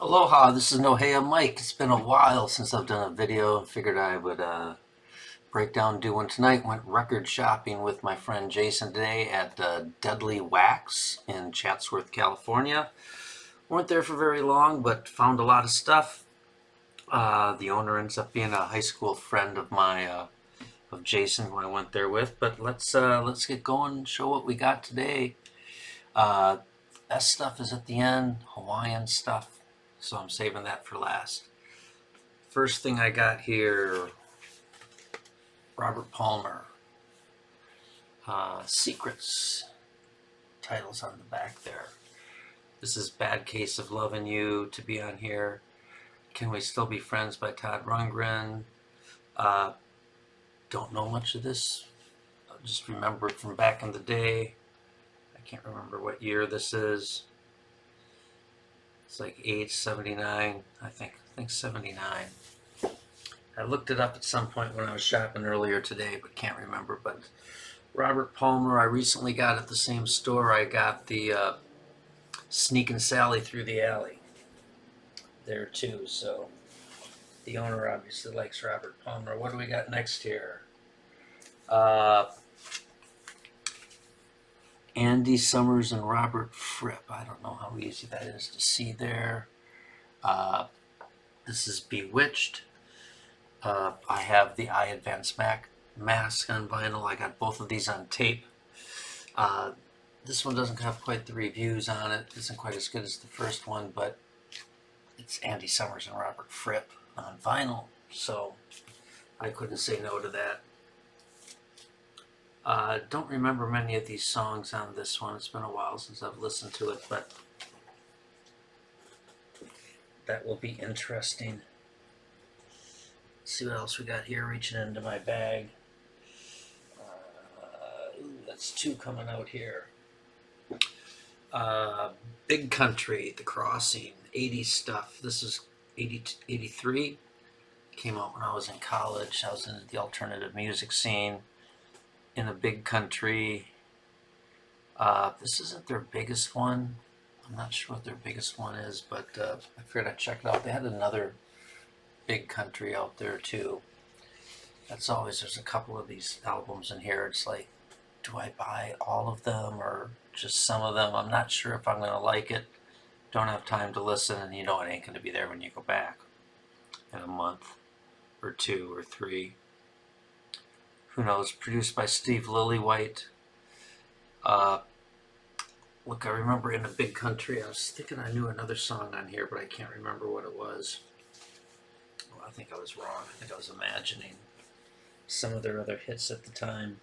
Aloha, this is Nohea Mike. It's been a while since I've done a video. Figured I would break down, do one tonight. Went record shopping with my friend Jason today at Deadly Wax in Chatsworth, California. Weren't there for very long, but found a lot of stuff. The owner ends up being a high school friend of of Jason, who I went there with. But let's get going and show what we got today. Uh, best stuff is at the end, Hawaiian stuff, so I'm saving that for last. First thing I got here, Robert Palmer, Secrets, titles on the back there. This is Bad Case of Loving You to be on here. Can We Still Be Friends by Todd Rundgren. Don't know much of this. I just remember it from back in the day. I can't remember what year this is. It's like age 79, I think 79. I looked it up at some point when I was shopping earlier today, but can't remember. But Robert Palmer, I recently got at the same store. I got the Sneakin' Sally Through the Alley there too. So the owner obviously likes Robert Palmer. What do we got next here? Andy Summers and Robert Fripp. I don't know how easy that is to see there. This is Bewitched. I have the Eye Advance Mask on vinyl. I got both of these on tape. This one doesn't have quite the reviews on it. It isn't quite as good as the first one, but it's Andy Summers and Robert Fripp on vinyl, so I couldn't say no to that. Don't remember many of these songs on this one. It's been a while since I've listened to it, but that will be interesting. Let's see what else we got here. Reaching into my bag. That's two coming out here. Big Country, The Crossing, 80s stuff. This is 83. Came out when I was in college. I was into the alternative music scene. In a Big Country. This isn't their biggest one. I'm not sure what their biggest one is, but I figured I'd check it out. They had another Big Country out there too. That's always, there's a couple of these albums in here. It's like, do I buy all of them or just some of them? I'm not sure if I'm going to like it. Don't have time to listen, and you know it ain't going to be there when you go back in a month or two or three. Who knows? Produced by Steve Lillywhite. Look, I remember In a Big Country. I was thinking I knew another song on here, but I can't remember what it was. Well, I think I was wrong. I think I was imagining some of their other hits at the time.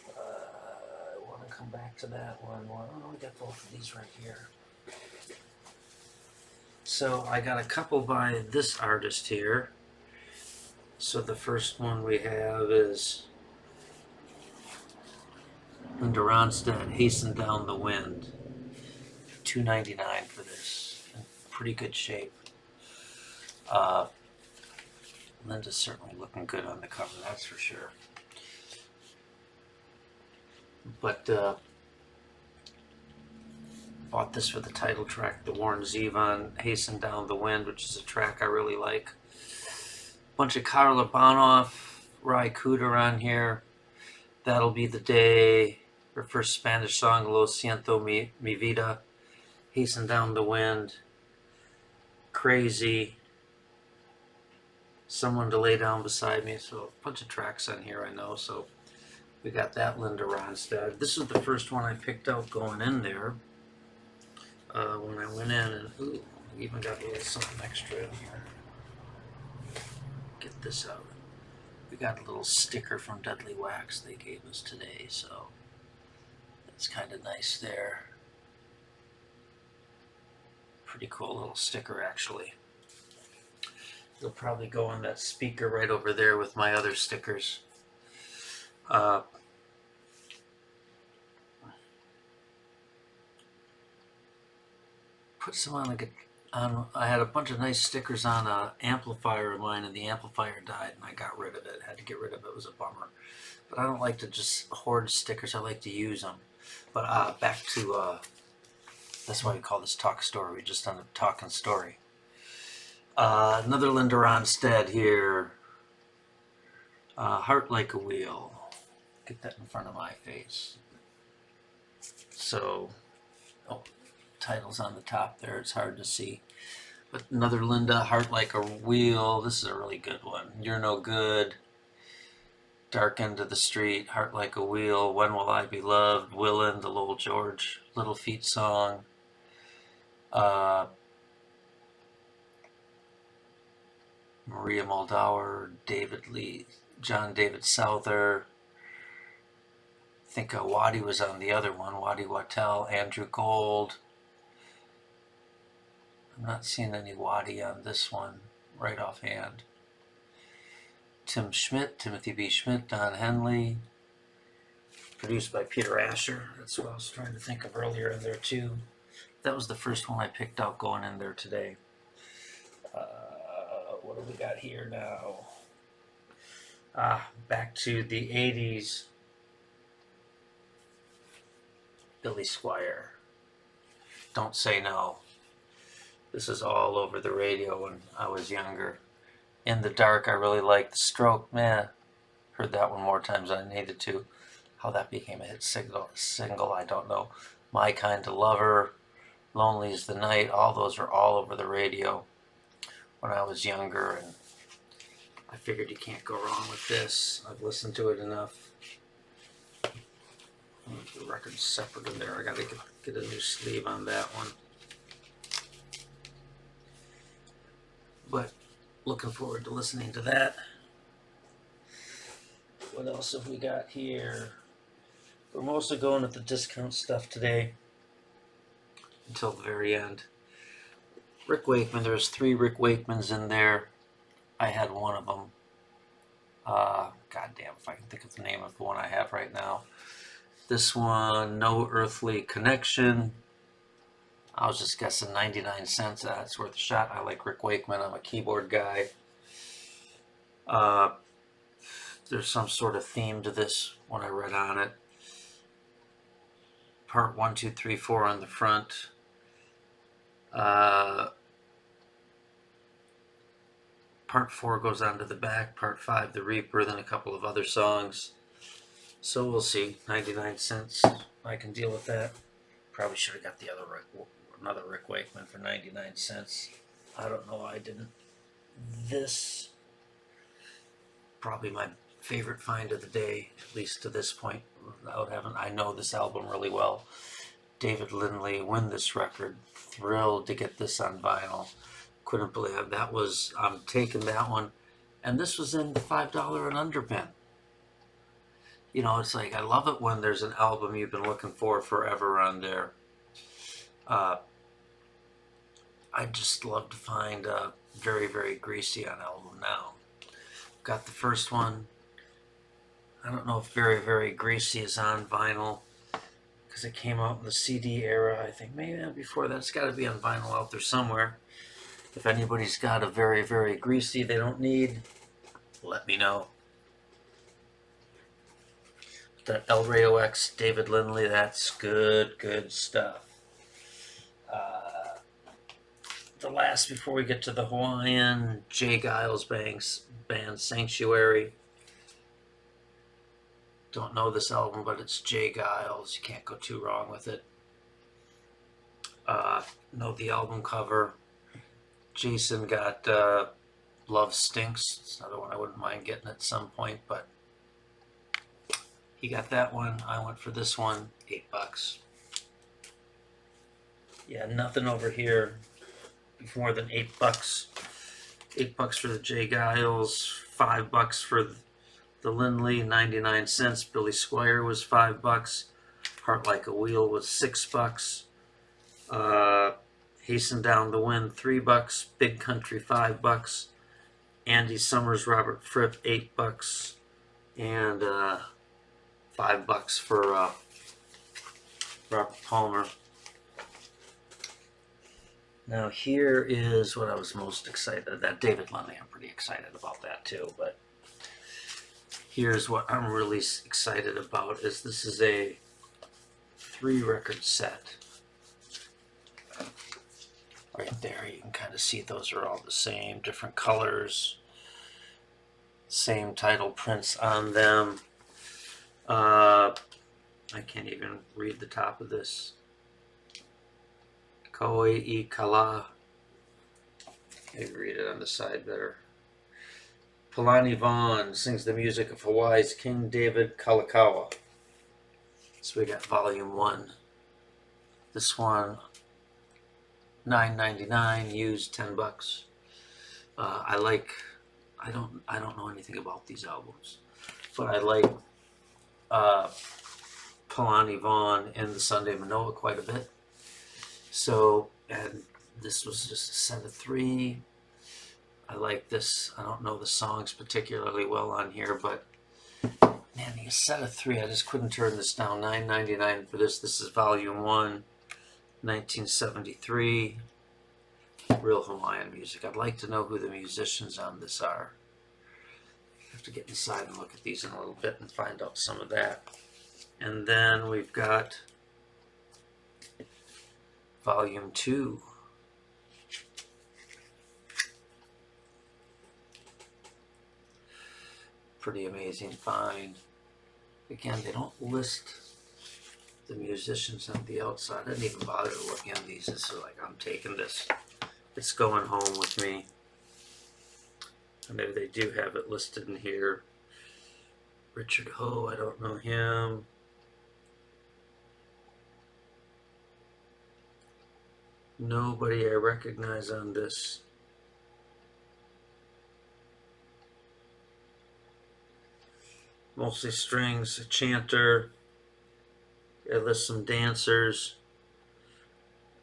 I want to come back to that one. Oh, we got both of these right here. So I got a couple by this artist here. So the first one we have is Linda Ronstadt, Hasten Down the Wind. $2.99 for this. In pretty good shape. Linda's certainly looking good on the cover, that's for sure. But bought this for the title track, the Warren Zevon, Hasten Down the Wind, which is a track I really like. Bunch of Carla Bonoff, Ry Cooder on here. That'll Be the Day. Her first Spanish song, Lo Siento Mi Vida. Hasten Down the Wind. Crazy. Someone to Lay Down Beside Me. So a bunch of tracks on here I know. So we got that Linda Ronstadt. This is the first one I picked out going in there. When I went in, and ooh, I even got a little something extra in here. Get this out. We got a little sticker from Deadly Wax they gave us today, so that's kind of nice there. Pretty cool little sticker, actually. It'll probably go on that speaker right over there with my other stickers. Put some on I had a bunch of nice stickers on an amplifier of mine, and the amplifier died, and I got rid of it. Had to get rid of it. It was a bummer. But I don't like to just hoard stickers. I like to use them. But back to That's why we call this Talk Story. We just done a talking story. Another Linda Ronstadt here. Heart Like a Wheel. Get that in front of my face. So, title's on the top there. It's hard to see. But another Linda, Heart Like a Wheel. This is a really good one. You're No Good. Dark End of the Street, Heart Like a Wheel, When Will I Be Loved, Willin', the Lowell George Little Feat song. Maria Moldauer, David Lee, John David Souther. I think Waddy was on the other one, Waddy Wattel, Andrew Gold. I'm not seeing any Waddy on this one right offhand. Tim Schmidt, Timothy B. Schmidt, Don Henley. Produced by Peter Asher. That's what I was trying to think of earlier in there too. That was the first one I picked out going in there today. What do we got here now? Back to the 80s. Billy Squire. Don't Say No. This is all over the radio when I was younger. In the Dark, I really liked The Stroke. Man, heard that one more times than I needed to. How that became a hit single, I don't know. My Kind of Lover, Lonely's the Night, all those are all over the radio when I was younger, and I figured you can't go wrong with this. I've listened to it enough. The record's separate in there. I gotta get a new sleeve on that one. But looking forward to listening to that. What else have we got here? We're mostly going with the discount stuff today until the very end. Rick Wakeman, there's 3 Rick Wakemans in there. I had one of them. Goddamn, if I can think of the name of the one I have right now. This one, No Earthly Connection. I was just guessing 99 cents. That's worth a shot. I like Rick Wakeman. I'm a keyboard guy. There's some sort of theme to this when I read on it. Part 1, 2, 3, 4 on the front. Part 4 goes on to the back. Part 5, The Reaper, then a couple of other songs. So we'll see. 99 cents. I can deal with that. Probably should have got the other another Rick Wakeman for 99 cents. I don't know why I didn't. This, probably my favorite find of the day, at least to this point. I know this album really well. David Lindley, Win This Record. Thrilled to get this on vinyl. Couldn't believe it. I'm taking that one. And this was in the $5 and under bin. You know, it's like, I love it when there's an album you've been looking for forever on there. I just love to find Very, Very Greasy on album now. Got the first one. I don't know if Very, Very Greasy is on vinyl because it came out in the CD era. I think maybe before that. It's got to be on vinyl out there somewhere. If anybody's got a Very, Very Greasy they don't need, let me know. The Rayo-X, David Lindley, that's good stuff. The last before we get to the Hawaiian, Geils band Sanctuary. Don't know this album, but it's Geils. You can't go too wrong with it. Know the album cover. Jason got Love Stinks. It's another one I wouldn't mind getting at some point, but he got that one. I went for this one, $8. Yeah, nothing over here more than $8. $8 for the Geils, $5 for the Lindley, 99 cents. Billy Squire was $5. Heart Like a Wheel was $6. Hasten Down the Wind, $3. Big Country, $5. Andy Summers, Robert Fripp, $8. And $5 for Robert Palmer. Now here is what I was most excited about. David Lindley, I'm pretty excited about that too, but here's what I'm really excited about is this is a 3 record set. right there. You can kind of see those are all the same, different colors, same title prints on them. I can't even read the top of this. Koe I Kala. Maybe read it on the side better. Palani Vaughan sings the music of Hawaii's King David Kalakaua. So we got volume 1. This one, $9.99, used $10. I don't know anything about these albums, but I like Palani Vaughan and the Sunday Manoa quite a bit. So, and this was just a set of 3. I like this. I don't know the songs particularly well on here, but man, a set of 3. I just couldn't turn this down. $9.99 for this. This is volume 1, 1973. Real Hawaiian music. I'd like to know who the musicians on this are. I have to get inside and look at these in a little bit and find out some of that. And then we've got volume 2. Pretty amazing find. Again, they don't list the musicians on the outside. I didn't even bother to look in these. It's like, I'm taking this. It's going home with me. And maybe they do have it listed in here. Richard Ho, I don't know him. Nobody I recognize on this. Mostly strings, a chanter. It lists some dancers.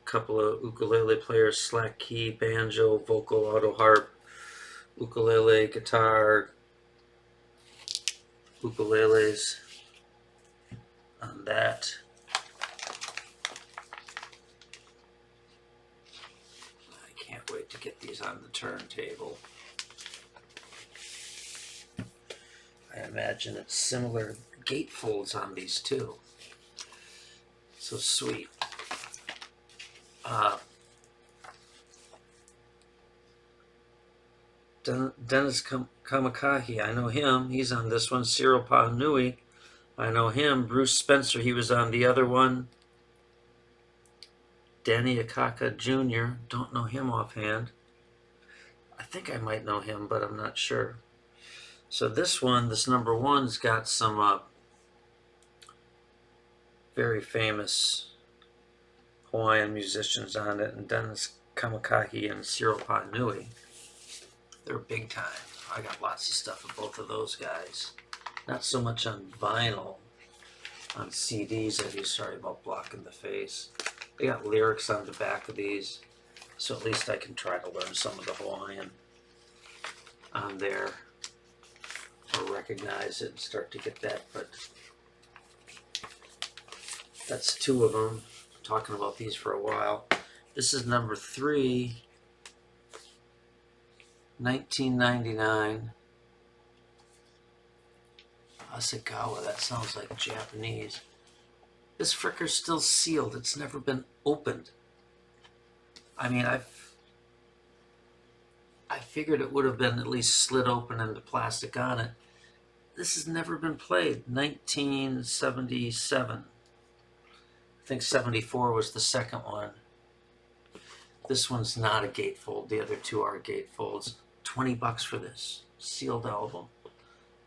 A couple of ukulele players, slack key, banjo, vocal, auto harp, ukulele, guitar, ukuleles on that. I can't wait to get these on the turntable. I imagine it's similar gatefolds on these too. So sweet. Dennis Kamakahi, I know him. He's on this one. Cyril Pahanui, I know him. Bruce Spencer, he was on the other one. Danny Akaka Jr., don't know him offhand. I think I might know him, but I'm not sure. So this one, this number 1's got some very famous Hawaiian musicians on it, and Dennis Kamakahi and Cyril Pahanui. They're big time. I got lots of stuff of both of those guys. Not so much on vinyl, on CDs I do. Sorry about blocking the face. They got lyrics on the back of these, so at least I can try to learn some of the Hawaiian on there, or recognize it and start to get that. But that's 2 of them. I'm talking about these for a while. This is number 3, 1999. Asagawa, that sounds like Japanese. This fricker's still sealed. It's never been opened. I mean, I figured it would have been at least slid open and the plastic on it. This has never been played. 1977. I think 74 was the second one. This one's not a gatefold. The other 2 are gatefolds. $20 for this sealed album,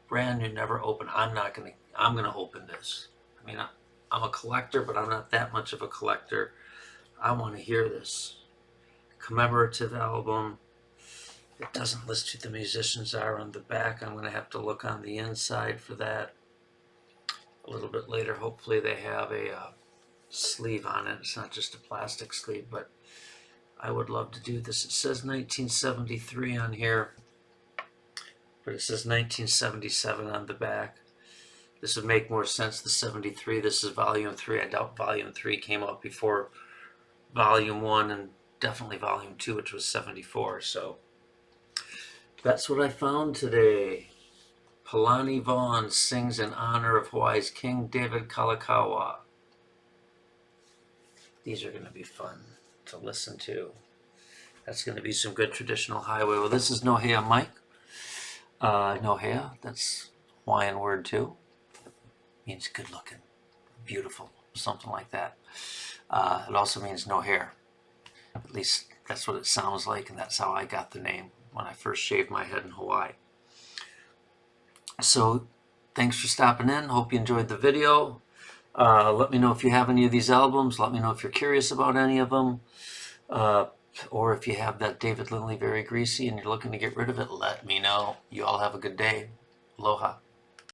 brand new, never opened. I'm gonna open this. I mean, I'm a collector, but I'm not that much of a collector. I want to hear this commemorative album. It doesn't list who the musicians are on the back. I'm going to have to look on the inside for that a little bit later. Hopefully they have a sleeve on it. It's not just a plastic sleeve, but I would love to do this. It says 1973 on here, but it says 1977 on the back. This would make more sense, the 73. This is volume 3. I doubt volume 3 came out before volume 1, and definitely volume 2, which was 74. So that's what I found today. Palani Vaughan sings in honor of Hawaii's King David Kalakaua. These are going to be fun to listen to. That's going to be some good traditional highway. Well, this is No Hair Mike. No hair, that's Hawaiian word too. Means good looking, beautiful, something like that. It also means no hair. At least that's what it sounds like, and that's how I got the name when I first shaved my head in Hawaii. So thanks for stopping in. Hope you enjoyed the video. Let me know if you have any of these albums. Let me know if you're curious about any of them. Or if you have that David Lindley Very Greasy and you're looking to get rid of it, let me know. You all have a good day. Aloha.